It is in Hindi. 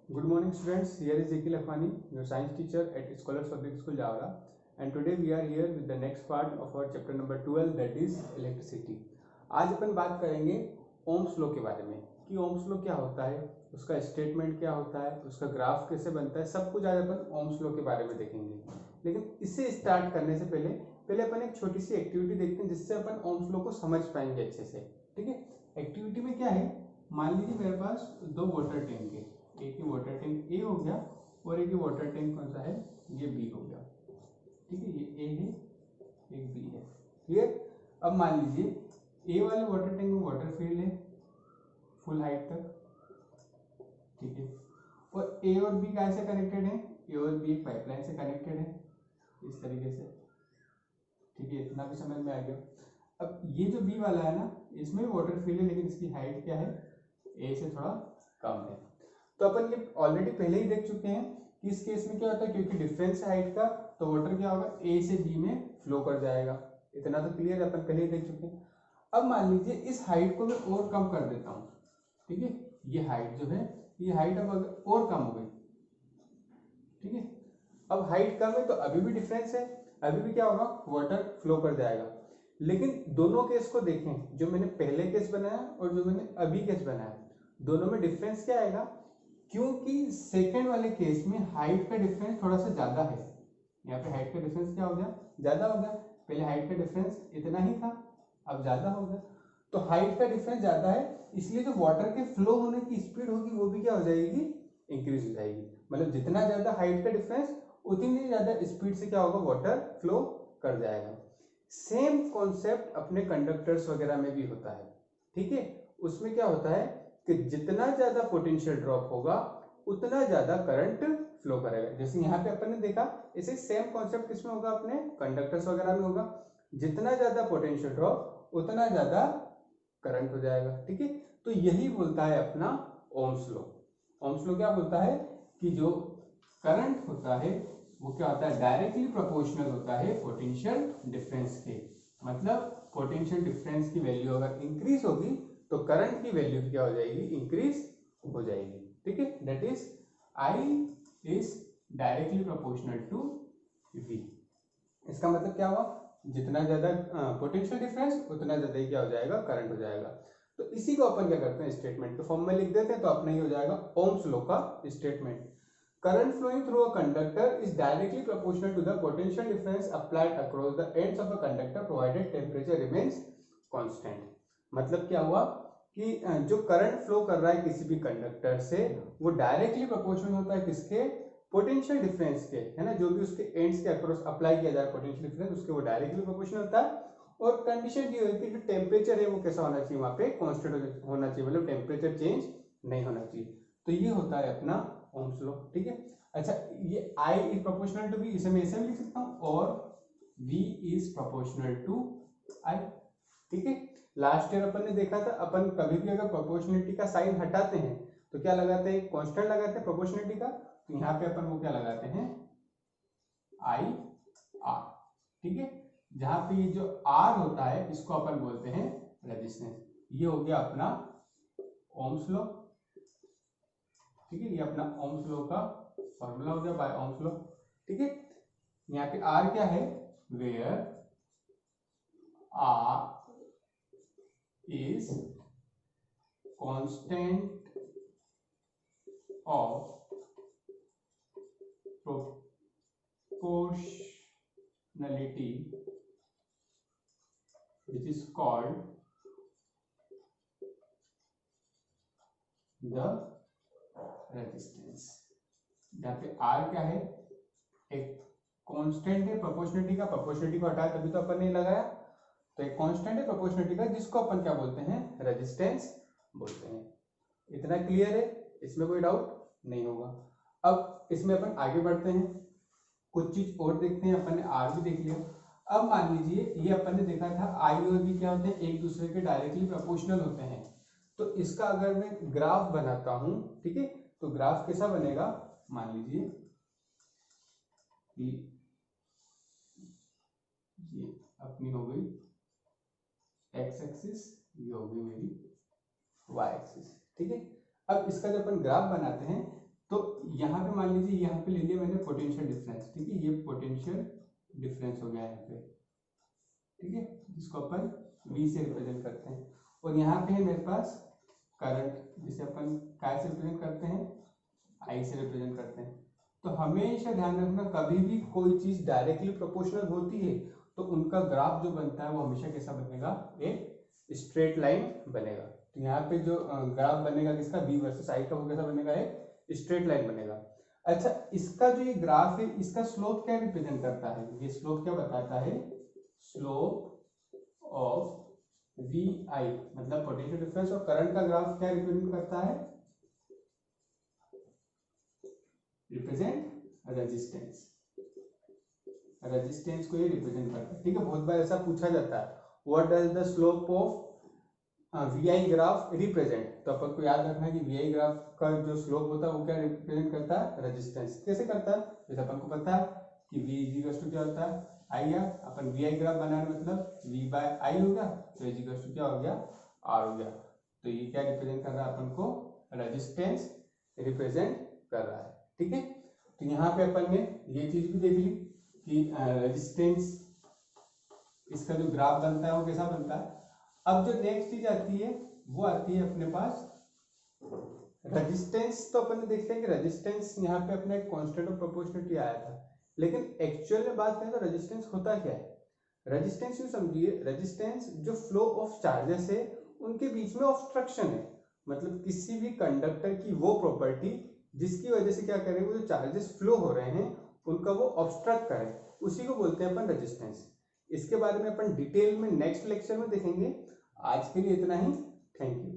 Good morning, students. Here is Ekil Akhwani, your science teacher at Scholars Public School, Javra. And today we are here with the next part of our chapter number 12, that is electricity. आज अपन बात करेंगे ओम्स लॉ के बारे में कि ओम्स लॉ क्या होता है, उसका स्टेटमेंट क्या होता है, उसका ग्राफ कैसे बनता है, सब कुछ आज अपन ओम्स लॉ के बारे में देखेंगे। लेकिन इसे स्टार्ट करने से पहले अपन एक छोटी सी एक्टिविटी देखते हैं जिससे अपन ओम्स लॉ को समझ पाएंगे अच्छे से। ठीक है, एक्टिविटी में क्या है, मान लीजिए मेरे पास दो वाटर टैंक है, एक ही वाटर टैंक ए हो गया और एक ही वाटर टैंक कौन सा है, ये बी हो गया। ठीक है, ये ए है, एक बी है। क्लियर। अब मान लीजिए ए वाले वाटर टैंक में वाटर फील्ड है फुल हाइट तक। ठीक है, और ए और बी कैसे कनेक्टेड है, ए और बी एक पाइपलाइन से कनेक्टेड है इस तरीके से। ठीक है, इतना भी समझ में आ गया। अब ये जो बी वाला है ना, इसमें वाटर फील्ड है लेकिन इसकी हाइट क्या है, ए से थोड़ा कम है। तो अपन ये ऑलरेडी पहले ही देख चुके हैं कि इस केस में क्या होता है, क्योंकि डिफरेंस है हाइट का, तो वाटर क्या होगा, ए से बी में फ्लो कर जाएगा। इतना तो क्लियर है, अपन पहले ही देख चुके हैं। अब मान लीजिए इस हाइट को मैं और कम कर देता हूँ। ठीक है, ये हाइट जो है, ये हाइट अब अगर और कम हो गई। ठीक है, अब हाइट कम है तो अभी भी डिफरेंस है, अभी भी क्या होगा, वाटर फ्लो कर जाएगा। लेकिन दोनों केस को देखें, जो मैंने पहले केस बनाया और जो मैंने अभी केस बनाया, दोनों में डिफरेंस क्या आएगा, क्योंकि सेकेंड वाले केस में हाइट का डिफरेंस थोड़ा सा ज्यादा है। यहाँ पे हाइट का डिफरेंस क्या हो गया, ज्यादा हो गया। पहले हाइट का डिफरेंस इतना ही था, अब ज्यादा हो गया। तो हाइट का डिफरेंस ज्यादा है, इसलिए जो वाटर के फ्लो होने की स्पीड होगी वो भी क्या हो जाएगी, इंक्रीज हो जाएगी। मतलब जितना ज्यादा हाइट का डिफरेंस, उतनी ज्यादा स्पीड से क्या होगा, वाटर फ्लो कर जाएगा। सेम कॉन्सेप्ट अपने कंडक्टर्स वगैरह में भी होता है। ठीक है, उसमें क्या होता है कि जितना ज्यादा पोटेंशियल ड्रॉप होगा उतना ज्यादा करंट फ्लो करेगा। जैसे यहाँ पे अपन ने देखा, इसे सेम कॉन्सेप्ट किसमें होगा, अपने कंडक्टर्स वगैरह में होगा। जितना ज्यादा पोटेंशियल ड्रॉप उतना ज्यादा करंट हो जाएगा। ठीक है, तो यही बोलता है अपना ओम्स लॉ। ओम्स लॉ क्या बोलता है कि जो करंट होता है वो क्या होता है, डायरेक्टली प्रोपोर्शनल होता है पोटेंशियल डिफरेंस के। मतलब पोटेंशियल डिफरेंस की वैल्यू अगर इंक्रीज होगी तो करंट की वैल्यू क्या हो जाएगी, इंक्रीज हो जाएगी। ठीक है, that is I is directly proportional to V. इसका मतलब क्या हुआ, जितना ज्यादा पोटेंशियल डिफरेंस उतना ज्यादा ही क्या हो जाएगा, करंट हो जाएगा। तो इसी को अपन क्या करते हैं, स्टेटमेंट के फॉर्म में लिख देते हैं, तो अपना ही हो जाएगा ओम्स लॉ का statement. Current flowing through a conductor is directly proportional to the potential difference applied across the ends of a conductor provided temperature remains constant। मतलब क्या हुआ कि जो करंट फ्लो कर रहा है किसी भी कंडक्टर से, वो डायरेक्टली प्रोपोर्शनल होता है किसके, पोटेंशियल डिफरेंस के, है ना। जो भी उसके एंड्स के अक्रॉस अप्लाई किया जाए पोटेंशियल डिफरेंस, उसके वो डायरेक्टली प्रोपोर्शनल होता है। और कंडीशन ये होती है कि जो टेम्परेचर है वो कैसा होना चाहिए, वहां पे कांस्टेंट होना चाहिए, मतलब टेम्परेचर चेंज नहीं होना चाहिए। तो ये होता है अपना ओम्स लॉ। ठीक है, अच्छा, ये I is proportional to V, इसे मैं ऐसे भी लिख सकता हूं, और V is proportional to I। ठीक है, लास्ट ईयर अपन ने देखा था, अपन कभी भी अगर प्रोपोर्शनलिटी का साइन हटाते हैं तो क्या लगाते हैं, कांस्टेंट लगाते हैं प्रोपोर्शनलिटी का। तो यहाँ पे अपन वो क्या लगाते हैं, I R। ठीक है, जहां पे ये जो R होता है इसको अपन बोलते हैं रेजिस्टेंस। ये हो गया अपना ओम्स लॉ। ठीक है, ये अपना ओम्स लॉ का फॉर्मूला हो गया, बाय ओम्स लॉ। ठीक है, यहाँ पे R क्या है, where R is constant of proportionality which is called the resistance। यहाँ पे R क्या है, एक कांस्टेंट है प्रोपोर्शनलिटी का, प्रोपोर्शनलिटी को हटाया तभी तो अपन ने लगाया, तो एक कांस्टेंट है प्रोपोर्शनलिटी का जिसको अपन क्या बोलते हैं, रेजिस्टेंस बोलते हैं। इतना क्लियर है, इसमें कोई डाउट नहीं होगा। अब इसमें अपन आगे बढ़ते हैं, कुछ चीज और देखते हैं। अपन ने आर भी देख लिया। अब मान लीजिए ये अपन ने देखा था आई और बी क्या होते हैं, एक दूसरे के डायरेक्टली प्रोपोर्शनल होते हैं। तो इसका अगर मैं ग्राफ बनाता हूं, ठीक है, तो ग्राफ कैसा बनेगा, मान लीजिए कि ये अपनी हो गई एक्स एक्सिस, ये हो गई मेरी वाई एक्सिस। ठीक है, अब इसका जब अपन ग्राफ बनाते हैं तो यहाँ पे मान लीजिए, यहाँ पे ले लिया मैंने पोटेंशियल डिफरेंस, ठीक है, ये पोटेंशियल डिफरेंस हो गया यहाँ पे, ठीक है, जिसको अपन V से रिप्रेजेंट करते हैं। और यहाँ पे है मेरे पास करंट, जिसे अपन काय से रिप्रेजेंट करते हैं, I से रिप्रेजेंट करते हैं। तो हमेशा ध्यान रखना, कभी भी कोई चीज डायरेक्टली प्रोपोर्शनल होती है तो उनका ग्राफ जो बनता है वो हमेशा कैसा बनेगा, एक स्ट्रेट लाइन बनेगा। तो यहाँ पे जो ग्राफ बनेगा किसका, V वर्सेस I का, वो कैसा बनेगा, एक स्ट्रेट लाइन बनेगा। अच्छा, इसका जो ये ग्राफ है, इसका स्लोप क्या रिप्रेजेंट करता है, ये स्लोप क्या बताता है, स्लोप ऑफ वी आई, मतलब पोटेंशियल डिफरेंस। और करंट का ग्राफ क्या रिप्रेजेंट करता है, रिप्रेजेंट रेजिस्टेंस, रेजिस्टेंस को ये रिप्रेजेंट करता है, ठीक है। बहुत बार ऐसा पूछा जाता है, what does the slope of V I graph represent, तो अपन को याद रखना है कि वी आई ग्राफ का जो स्लोप होता है वो क्या रिप्रेजेंट करता है, रेजिस्टेंस। कैसे करता है, जैसे अपन को पता है कि V इक्वल्स टू क्या होता है, आई आर, अपन वी आई ग्राफ बनाना मतलब V बाय आई होगा, तो इक्वल्स टू क्या हो गया, R हो गया। तो ये क्या रिप्रेजेंट कर रहा है, अपन को रेजिस्टेंस रिप्रेजेंट कर रहा है, ठीक है। तो यहाँ पे अपन ने ये चीज भी देख ली कि रेजिस्टेंस, इसका जो ग्राफ बनता है वो कैसा बनता है। अब जो नेक्स्ट चीज आती है वो आती है अपने पास रेजिस्टेंस। तो अपन ने देख लिया कि रेजिस्टेंस यहाँ पे अपना एक कांस्टेंट ऑफ प्रोपोर्शनलिटी आया था, लेकिन एक्चुअल में बात करें तो रेजिस्टेंस होता क्या है। रेजिस्टेंस यूं समझिए, रेजिस्टेंस जो फ्लो ऑफ चार्जेस है उनके बीच में ऑब्स्ट्रक्शन है, मतलब किसी भी कंडक्टर की वो प्रॉपर्टी जिसकी वजह से क्या करे, वो जो चार्जेस फ्लो हो रहे हैं उनका वो ऑब्स्ट्रक्ट करे, उसी को बोलते हैं अपन रेजिस्टेंस। इसके बारे में अपन डिटेल में नेक्स्ट लेक्चर में देखेंगे। आज के लिए इतना ही, थैंक यू।